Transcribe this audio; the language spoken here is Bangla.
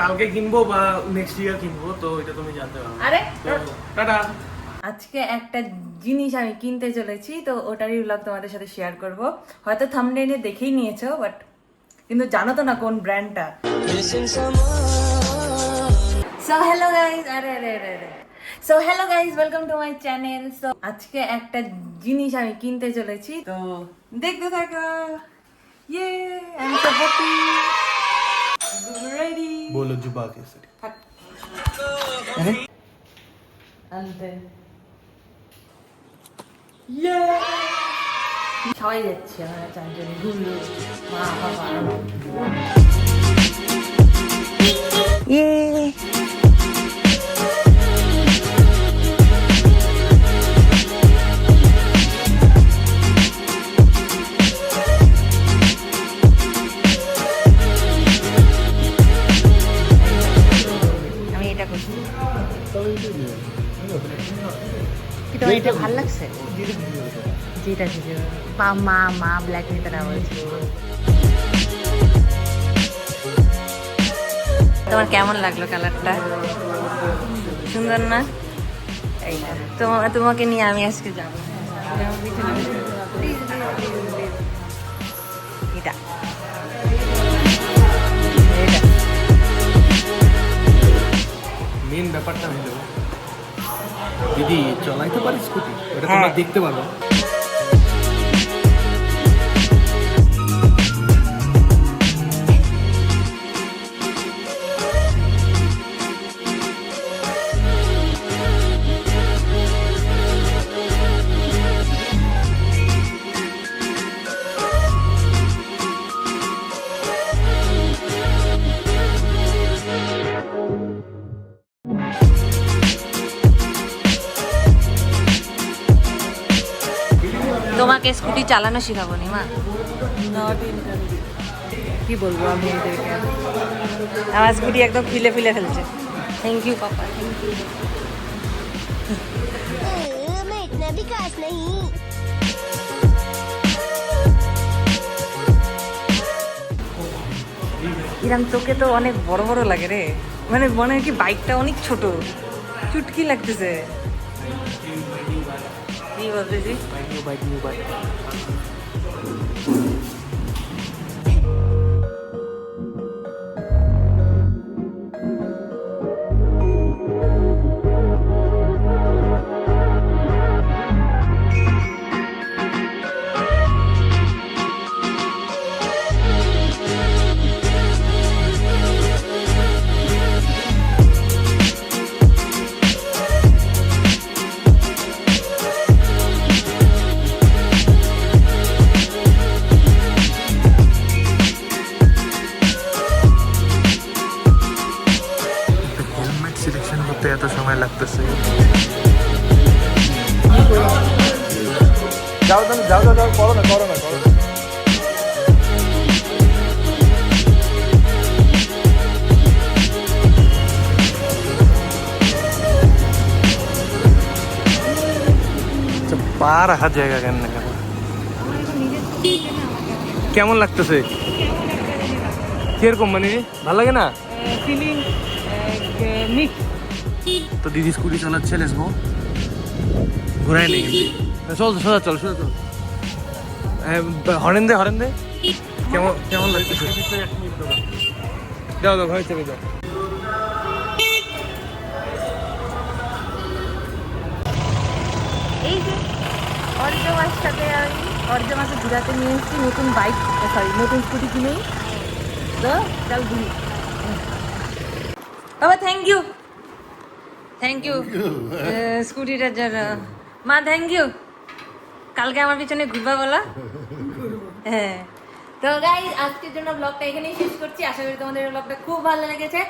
কালকে কিনবো বা নেক্সট ইয়ার কিনবো, তো এটা তুমি জানতে পারো। আরে টাটা। আজকে একটা জিনিস আমি কিনতে চলেছি, তো ওটারই ব্লগ তোমাদের সাথে শেয়ার করব। হয়তো থাম্বনেইলে দেখেই নিয়েছো, বাট কিন্তু জানো তো না কোন ব্র্যান্ডটা। So hello guys, so hello guys, welcome to my channel. So আজকে একটা জিনিস আমি কিনতে চলেছি, তো দেখতে থাকো। ইয়ে I am so happy. Ready বলো জুবা কেসরি। আনতে সবাই যাচ্ছে, আমরা চারজনে ঘুরলো, মা বাবা। আমি এটা করছি, কিন্তু এটা ভালো লাগছে। যেটা ছিল মা ব্ল্যাক নিতে না বলছে। তোমার কেমন লাগলো কালারটা? সুন্দর না? এইটা তোমাকে নিয়ে আমি আজকে যাবো। এটা মেন ব্যাপারটা হলো দিদি চলাইতে পারি স্কুটি, ওটা হ্যাঁ। তোমরা দেখতে পারো। তোমাকে স্কুটি চালানো শেখাবো নি মা। কি বলবো আমি এদেরকে, আমার স্কুটি একদম ফিলে ফেলছে। থ্যাংক ইউ পাপা, থ্যাংক ইউ। मैं इतना भी खास नहीं। ইরাম তোকে তো অনেক বড় বড় লাগে রে, মানে মনে হয় কি বাইকটা অনেক ছোট, চুটকি লাগতেছে। কি বলতেছি? হেলমেট সিলেকশন করতে এত সময় লাগতেছে। যাও করো না। পা রাখার জায়গা কেন না কেমন লাগতেছে? কিরকম মানে ভালো লাগে না? Feeling mix. তো দিদি স্কুটি চালাচ্ছে, লেসবো ঘুরাই নেই কিন্তু সোজা চল হরেন দে। কেমন লাগতেছে? দাও ঘরে চেপে দাও। এই যে অর্জ মাসটাকে আমি অর্জ মাসে ঘুরাতে নিয়ে এসেছি নতুন বাইক, নতুন স্কুটি কিনেই। তো চল ঘুরি। বাবা থ্যাংক ইউ স্কুটিটার জন্য। মা থ্যাংক ইউ, কালকে আমার পিছনে ঘুরবা বলা। হ্যাঁ, তো গাইস আজকের জন্য ব্লগটা এখানেই শেষ করছি। আশা করি তোমাদের ব্লগটা খুব ভালো লেগেছে।